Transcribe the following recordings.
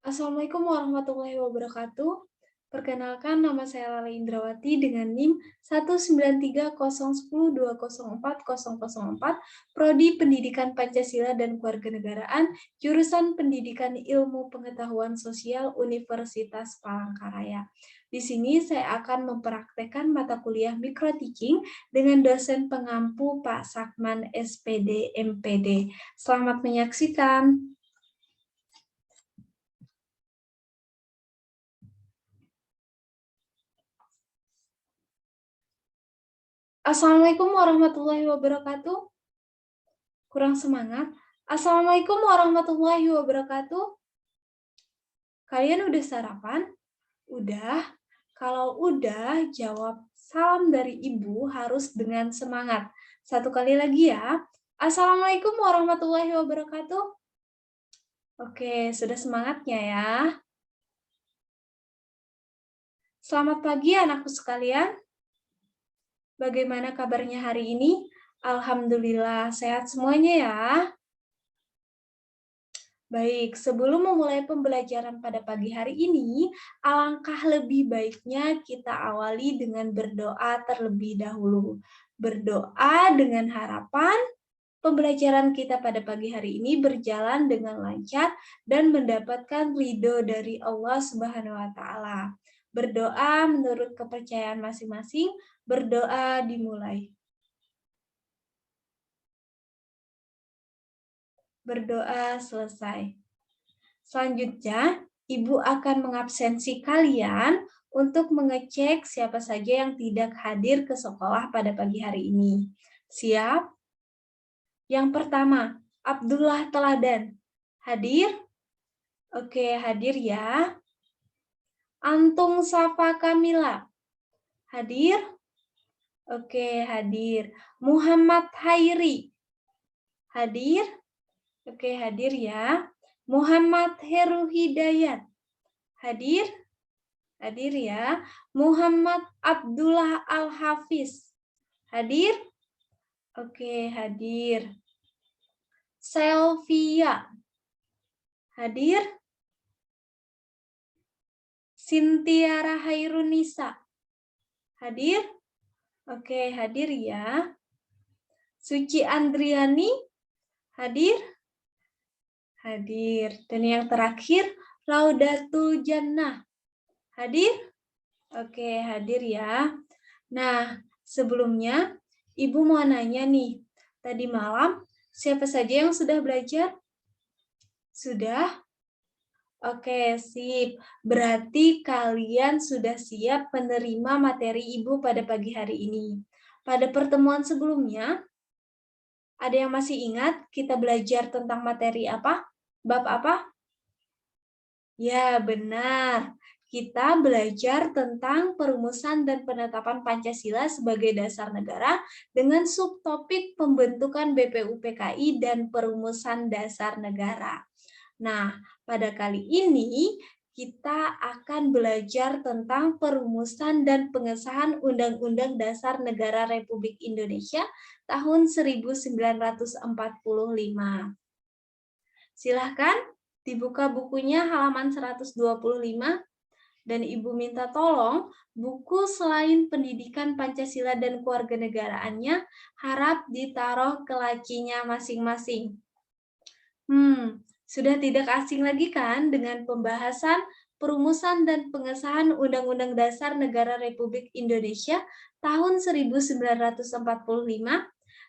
Assalamualaikum warahmatullahi wabarakatuh. Perkenalkan, nama saya Lala Indrawati dengan NIM 1930102040004, Prodi Pendidikan Pancasila dan Kewarganegaraan, jurusan Pendidikan Ilmu Pengetahuan Sosial Universitas Palangkaraya. Di sini saya akan mempraktekkan mata kuliah Micro Teaching dengan dosen pengampu Pak Sakman SPD MPD. Selamat menyaksikan. Assalamualaikum warahmatullahi wabarakatuh. Kurang semangat. Assalamualaikum warahmatullahi wabarakatuh. Kalian udah sarapan? Udah? Kalau udah, jawab salam dari ibu harus dengan semangat. Satu kali lagi ya. Assalamualaikum warahmatullahi wabarakatuh. Oke, sudah semangatnya ya. Selamat pagi anakku sekalian. Bagaimana kabarnya hari ini? Alhamdulillah sehat semuanya ya. Baik, sebelum memulai pembelajaran pada pagi hari ini, alangkah lebih baiknya kita awali dengan berdoa terlebih dahulu. Berdoa dengan harapan pembelajaran kita pada pagi hari ini berjalan dengan lancar dan mendapatkan ridho dari Allah Subhanahu wa Ta'ala. Berdoa menurut kepercayaan masing-masing, berdoa dimulai. Berdoa selesai. Selanjutnya, Ibu akan mengabsensi kalian untuk mengecek siapa saja yang tidak hadir ke sekolah pada pagi hari ini. Siap? Yang pertama, Abdullah Teladan. Hadir? Oke, hadir ya. Antung Safa Kamila. Hadir? Oke, hadir. Muhammad Hairi. Hadir? Oke, hadir ya. Muhammad Heru Hidayat. Hadir? Hadir ya. Muhammad Abdullah Al-Hafiz. Hadir? Oke, hadir. Selvia. Hadir? Cynthia Rahairunisa. Hadir? Oke, hadir ya. Suci Andriani. Hadir? Hadir. Dan yang terakhir, Laudatul Jannah. Hadir? Oke, hadir ya. Nah, sebelumnya Ibu mau nanya nih, tadi malam siapa saja yang sudah belajar? Sudah? Oke, sip. Berarti kalian sudah siap menerima materi Ibu pada pagi hari ini. Pada pertemuan sebelumnya, ada yang masih ingat kita belajar tentang materi apa? Bab apa? Ya, benar. Kita belajar tentang perumusan dan penetapan Pancasila sebagai dasar negara dengan subtopik pembentukan BPUPKI dan perumusan dasar negara. Nah, pada kali ini kita akan belajar tentang perumusan dan pengesahan Undang-Undang Dasar Negara Republik Indonesia tahun 1945. Silahkan dibuka bukunya halaman 125 dan Ibu minta tolong buku selain Pendidikan Pancasila dan Kewarganegaraannya harap ditaruh ke lacinya masing-masing. Sudah tidak asing lagi kan dengan pembahasan perumusan dan pengesahan Undang-Undang Dasar Negara Republik Indonesia tahun 1945?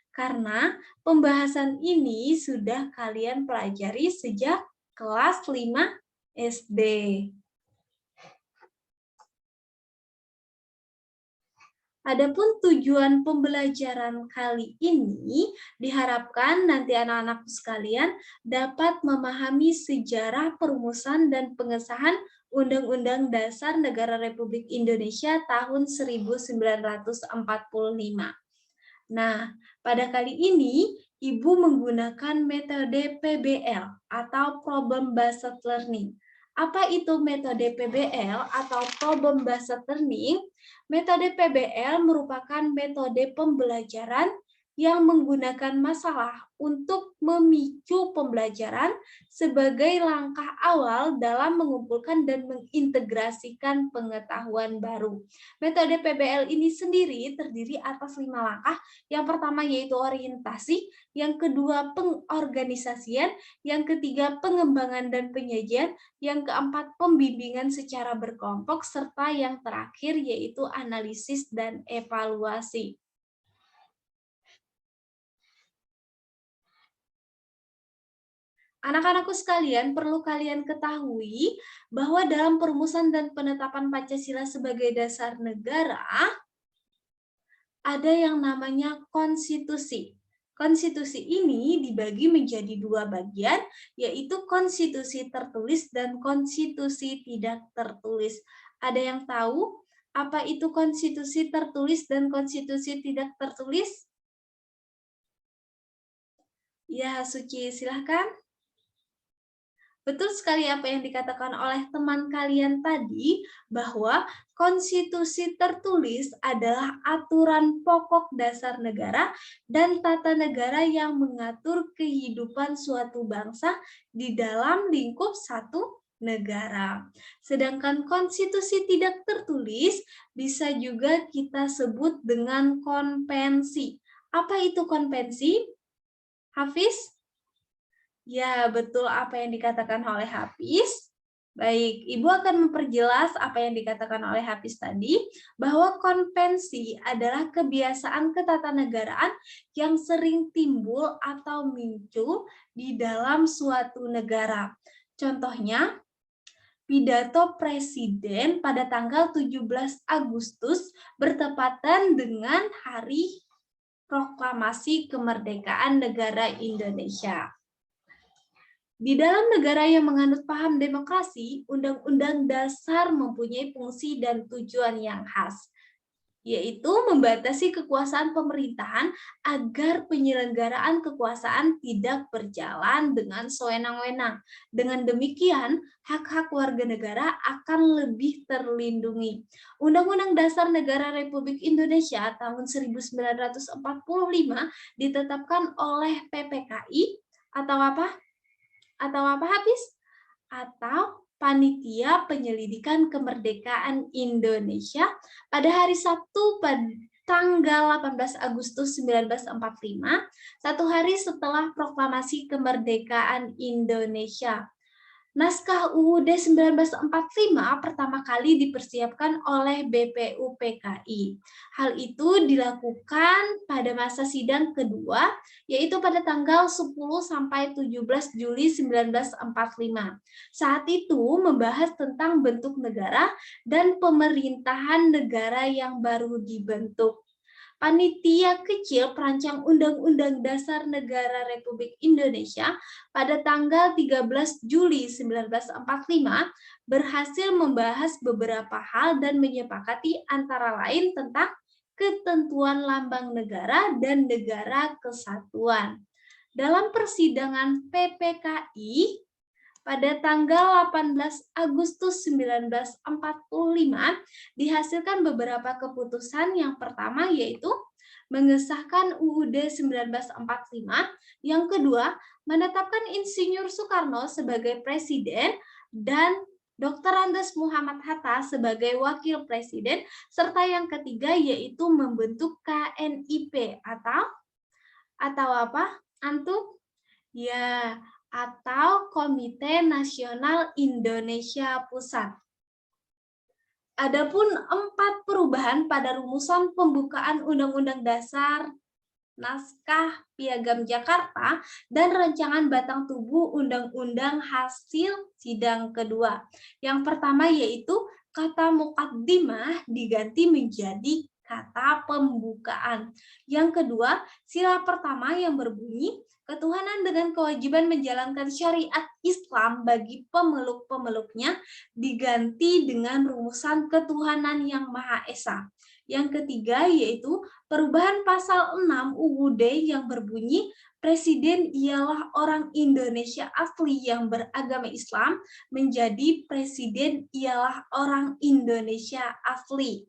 Karena pembahasan ini sudah kalian pelajari sejak kelas 5 SD. Adapun tujuan pembelajaran kali ini diharapkan nanti anak-anakku sekalian dapat memahami sejarah perumusan dan pengesahan Undang-Undang Dasar Negara Republik Indonesia tahun 1945. Nah, pada kali ini Ibu menggunakan metode PBL atau Problem Based Learning. Apa itu metode PBL atau Problem Based Learning? Metode PBL merupakan metode pembelajaran yang menggunakan masalah untuk memicu pembelajaran sebagai langkah awal dalam mengumpulkan dan mengintegrasikan pengetahuan baru. Metode PBL ini sendiri terdiri atas 5 langkah. Yang pertama yaitu orientasi, yang kedua pengorganisasian, yang ketiga pengembangan dan penyajian, yang keempat pembimbingan secara berkelompok, serta yang terakhir yaitu analisis dan evaluasi. Anak-anakku sekalian, perlu kalian ketahui bahwa dalam perumusan dan penetapan Pancasila sebagai dasar negara, ada yang namanya konstitusi. Konstitusi ini dibagi menjadi 2 bagian, yaitu konstitusi tertulis dan konstitusi tidak tertulis. Ada yang tahu apa itu konstitusi tertulis dan konstitusi tidak tertulis? Ya, Suci, silahkan. Betul sekali apa yang dikatakan oleh teman kalian tadi, bahwa konstitusi tertulis adalah aturan pokok dasar negara dan tata negara yang mengatur kehidupan suatu bangsa di dalam lingkup satu negara. Sedangkan konstitusi tidak tertulis bisa juga kita sebut dengan konvensi. Apa itu konvensi, Hafiz? Ya, betul apa yang dikatakan oleh Hafiz. Baik, Ibu akan memperjelas apa yang dikatakan oleh Hafiz tadi, bahwa konvensi adalah kebiasaan ketatanegaraan yang sering timbul atau muncul di dalam suatu negara. Contohnya, pidato Presiden pada tanggal 17 Agustus bertepatan dengan Hari Proklamasi Kemerdekaan Negara Indonesia. Di dalam negara yang menganut paham demokrasi, Undang-Undang Dasar mempunyai fungsi dan tujuan yang khas, yaitu membatasi kekuasaan pemerintahan agar penyelenggaraan kekuasaan tidak berjalan dengan sewenang-wenang. Dengan demikian, hak-hak warga negara akan lebih terlindungi. Undang-Undang Dasar Negara Republik Indonesia tahun 1945 ditetapkan oleh PPKI atau apa? Habis? Atau Panitia Penyelidikan Kemerdekaan Indonesia pada hari Sabtu pada tanggal 18 Agustus 1945, 1 hari setelah Proklamasi Kemerdekaan Indonesia. Naskah UUD 1945 pertama kali dipersiapkan oleh BPUPKI. Hal itu dilakukan pada masa sidang kedua, yaitu pada tanggal 10 sampai 17 Juli 1945. Saat itu membahas tentang bentuk negara dan pemerintahan negara yang baru dibentuk. Panitia Kecil Perancang Undang-Undang Dasar Negara Republik Indonesia pada tanggal 13 Juli 1945 berhasil membahas beberapa hal dan menyepakati antara lain tentang ketentuan lambang negara dan negara kesatuan. Dalam persidangan PPKI pada tanggal 18 Agustus 1945 dihasilkan beberapa keputusan. Yang pertama yaitu mengesahkan UUD 1945, yang kedua menetapkan Insinyur Soekarno sebagai presiden dan Dr. Andes Muhammad Hatta sebagai wakil presiden, serta yang ketiga yaitu membentuk KNIP atau apa? Antum? Ya, atau Komite Nasional Indonesia Pusat. Adapun 4 perubahan pada rumusan pembukaan Undang-Undang Dasar, Naskah Piagam Jakarta, dan Rancangan Batang Tubuh Undang-Undang hasil sidang kedua. Yang pertama yaitu kata muqaddimah diganti menjadi kata pembukaan. Yang kedua, sila pertama yang berbunyi ketuhanan dengan kewajiban menjalankan syariat Islam bagi pemeluk-pemeluknya diganti dengan rumusan ketuhanan yang Maha Esa. Yang ketiga yaitu perubahan pasal 6 UUD yang berbunyi Presiden ialah orang Indonesia asli yang beragama Islam menjadi Presiden ialah orang Indonesia asli.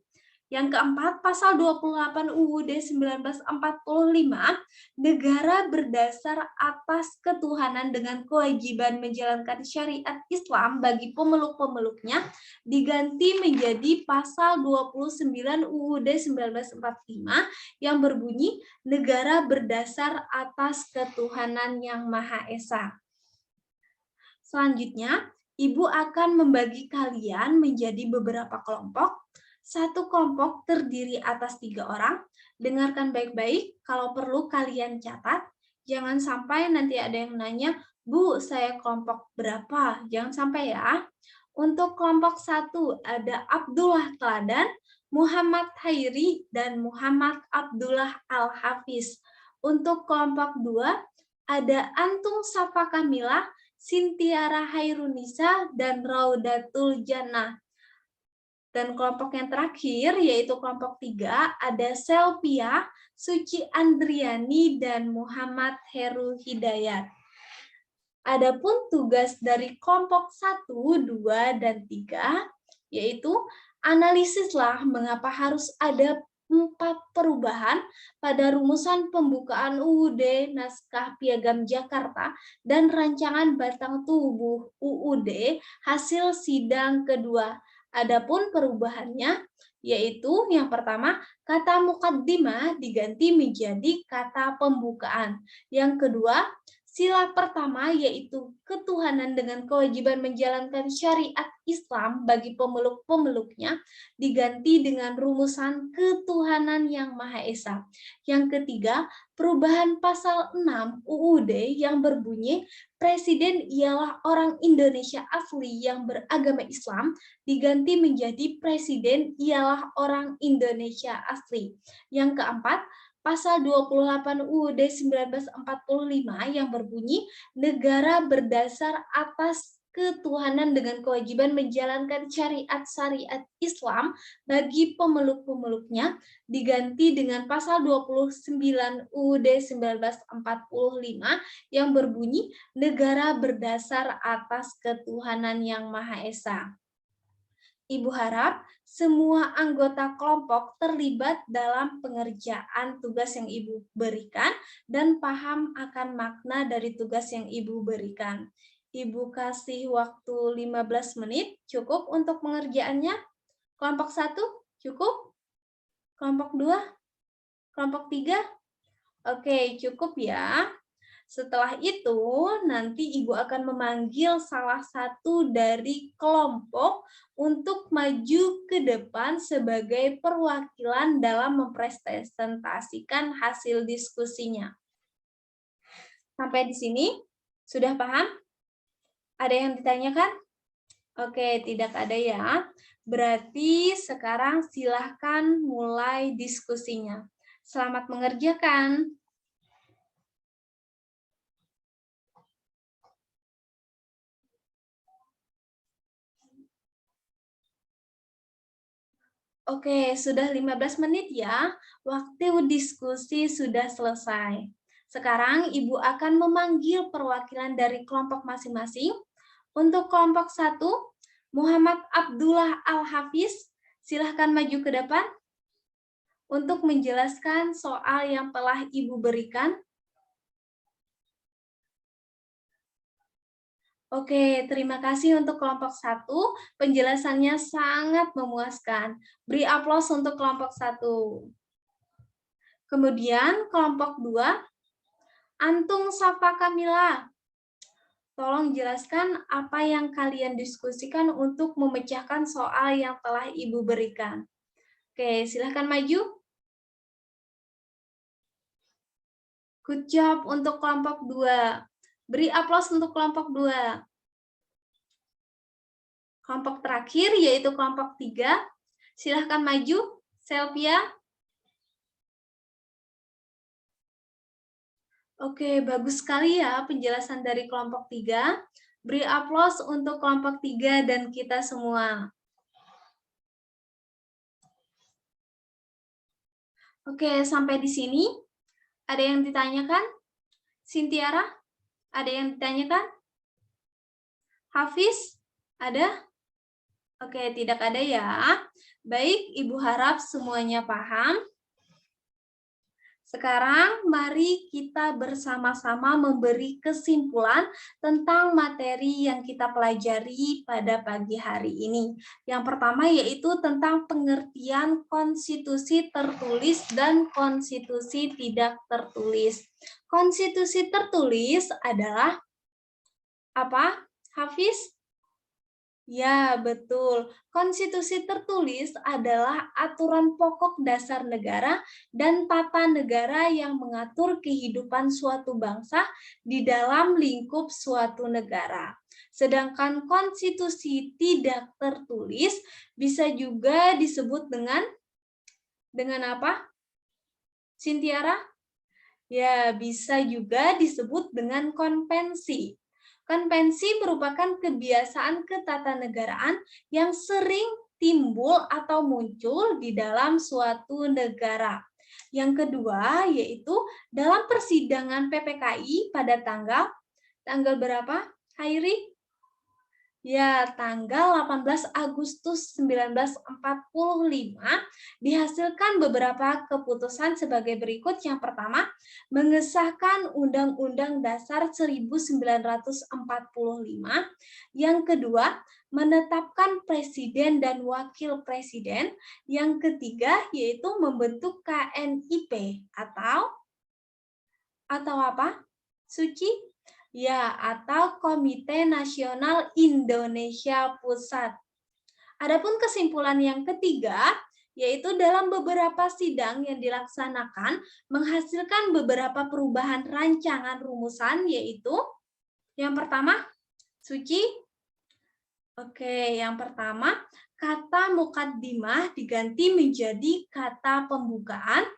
Yang keempat, pasal 28 UUD 1945, negara berdasar atas ketuhanan dengan kewajiban menjalankan syariat Islam bagi pemeluk-pemeluknya diganti menjadi pasal 29 UUD 1945 yang berbunyi negara berdasar atas ketuhanan yang Maha Esa. Selanjutnya, Ibu akan membagi kalian menjadi beberapa kelompok. Satu kelompok terdiri atas 3 orang. Dengarkan baik-baik, kalau perlu kalian catat. Jangan sampai nanti ada yang nanya, Bu, saya kelompok berapa? Jangan sampai ya. Untuk kelompok 1 ada Abdullah Teladan, Muhammad Hairi, dan Muhammad Abdullah Al-Hafiz. Untuk kelompok 2 ada Antung Safa Kamila, Sintiara Hairunisa, dan Raudatul Jannah. Dan kelompok yang terakhir, yaitu kelompok 3, ada Selvia, Suci Andriani, dan Muhammad Heru Hidayat. Adapun tugas dari kelompok 1, 2, dan 3, yaitu analisislah mengapa harus ada 4 perubahan pada rumusan pembukaan UUD Naskah Piagam Jakarta dan rancangan batang tubuh UUD hasil sidang kedua. Adapun perubahannya yaitu yang pertama, kata mukaddimah diganti menjadi kata pembukaan. Yang kedua, sila pertama yaitu ketuhanan dengan kewajiban menjalankan syariat Islam bagi pemeluk-pemeluknya diganti dengan rumusan ketuhanan yang Maha Esa. Yang ketiga, perubahan pasal 6 UUD yang berbunyi Presiden ialah orang Indonesia asli yang beragama Islam diganti menjadi Presiden ialah orang Indonesia asli. Yang keempat, pasal 28 UUD 1945 yang berbunyi negara berdasar atas ketuhanan dengan kewajiban menjalankan syariat Islam bagi pemeluk-pemeluknya diganti dengan pasal 29 UUD 1945 yang berbunyi negara berdasar atas ketuhanan yang Maha Esa. Ibu harap semua anggota kelompok terlibat dalam pengerjaan tugas yang Ibu berikan dan paham akan makna dari tugas yang Ibu berikan. Ibu kasih waktu 15 menit, cukup untuk pengerjaannya? Kelompok 1, cukup? Kelompok 2? Kelompok 3? Oke, cukup ya. Setelah itu, nanti Ibu akan memanggil salah satu dari kelompok untuk maju ke depan sebagai perwakilan dalam mempresentasikan hasil diskusinya. Sampai di sini, sudah paham? Ada yang ditanyakan? Oke, tidak ada ya. Berarti sekarang silahkan mulai diskusinya. Selamat mengerjakan. Oke, sudah 15 menit ya. Waktu diskusi sudah selesai. Sekarang Ibu akan memanggil perwakilan dari kelompok masing-masing. Untuk kelompok 1, Muhammad Abdullah Al-Hafiz, silahkan maju ke depan untuk menjelaskan soal yang telah Ibu berikan. Oke, terima kasih untuk kelompok 1. Penjelasannya sangat memuaskan. Beri aplaus untuk kelompok 1. Kemudian kelompok 2, Antung Safa Kamila. Tolong jelaskan apa yang kalian diskusikan untuk memecahkan soal yang telah Ibu berikan. Oke, silahkan maju. Good job untuk kelompok 2. Beri aplaus untuk kelompok 2. Kelompok terakhir yaitu kelompok 3. Silahkan maju, Selvia. Oke, bagus sekali ya penjelasan dari kelompok 3. Beri aplaus untuk kelompok 3 dan kita semua. Oke, sampai di sini. Ada yang ditanyakan? Sintiara? Ada yang ditanyakan? Hafiz? Ada? Oke, tidak ada ya. Baik, Ibu harap semuanya paham. Sekarang mari kita bersama-sama memberi kesimpulan tentang materi yang kita pelajari pada pagi hari ini. Yang pertama yaitu tentang pengertian konstitusi tertulis dan konstitusi tidak tertulis. Konstitusi tertulis adalah apa, Hafiz? Ya, betul. Konstitusi tertulis adalah aturan pokok dasar negara dan tata negara yang mengatur kehidupan suatu bangsa di dalam lingkup suatu negara. Sedangkan konstitusi tidak tertulis bisa juga disebut dengan apa? Sintiara? Ya, bisa juga disebut dengan konvensi. Konvensi merupakan kebiasaan ketatanegaraan yang sering timbul atau muncul di dalam suatu negara. Yang kedua yaitu dalam persidangan PPKI pada tanggal berapa, Hairi? Ya, tanggal 18 Agustus 1945 dihasilkan beberapa keputusan sebagai berikut. Yang pertama, mengesahkan Undang-Undang Dasar 1945. Yang kedua, menetapkan presiden dan wakil presiden. Yang ketiga, yaitu membentuk KNIP atau apa? Suci? Ya, atau Komite Nasional Indonesia Pusat. Adapun kesimpulan yang ketiga, yaitu dalam beberapa sidang yang dilaksanakan menghasilkan beberapa perubahan rancangan rumusan, yaitu yang pertama, Suci. Oke, yang pertama, kata mukaddimah diganti menjadi kata pembukaan.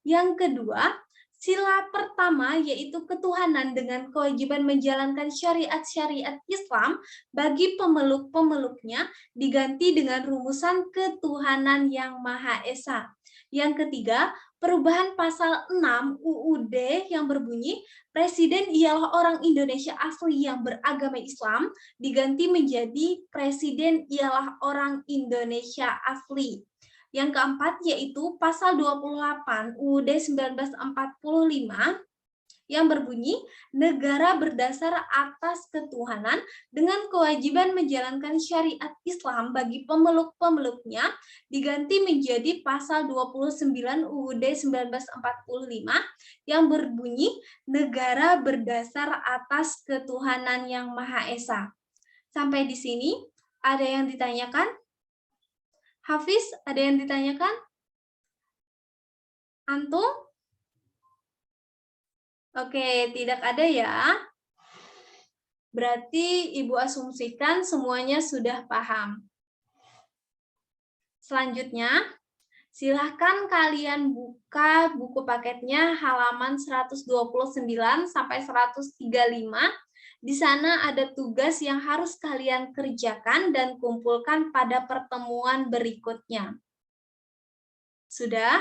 Yang kedua, sila pertama yaitu ketuhanan dengan kewajiban menjalankan syariat-syariat Islam bagi pemeluk-pemeluknya diganti dengan rumusan ketuhanan yang Maha Esa. Yang ketiga, perubahan pasal 6 UUD yang berbunyi Presiden ialah orang Indonesia asli yang beragama Islam diganti menjadi Presiden ialah orang Indonesia asli. Yang keempat yaitu pasal 28 UUD 1945 yang berbunyi negara berdasar atas ketuhanan dengan kewajiban menjalankan syariat Islam bagi pemeluk-pemeluknya diganti menjadi pasal 29 UUD 1945 yang berbunyi negara berdasar atas ketuhanan yang Maha Esa. Sampai di sini ada yang ditanyakan? Hafiz, ada yang ditanyakan? Antum? Oke, tidak ada ya. Berarti Ibu asumsikan semuanya sudah paham. Selanjutnya, silahkan kalian buka buku paketnya halaman 129 sampai 135. Di sana ada tugas yang harus kalian kerjakan dan kumpulkan pada pertemuan berikutnya. Sudah?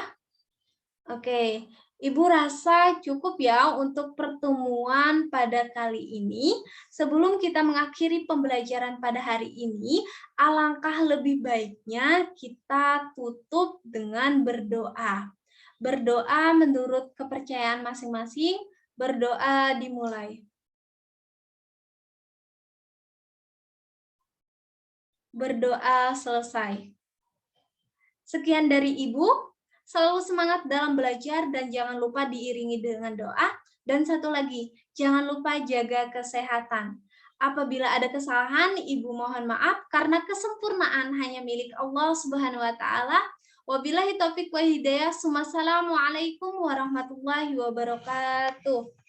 Oke, Ibu rasa cukup ya untuk pertemuan pada kali ini. Sebelum kita mengakhiri pembelajaran pada hari ini, alangkah lebih baiknya kita tutup dengan berdoa. Berdoa menurut kepercayaan masing-masing, berdoa dimulai. Berdoa selesai. Sekian dari Ibu, selalu semangat dalam belajar dan jangan lupa diiringi dengan doa. Dan satu lagi, jangan lupa jaga kesehatan. Apabila ada kesalahan, Ibu mohon maaf karena kesempurnaan hanya milik Allah Subhanahu wa taala. Wabillahi taufik wa hidayah. Wassalamualaikum warahmatullahi wabarakatuh.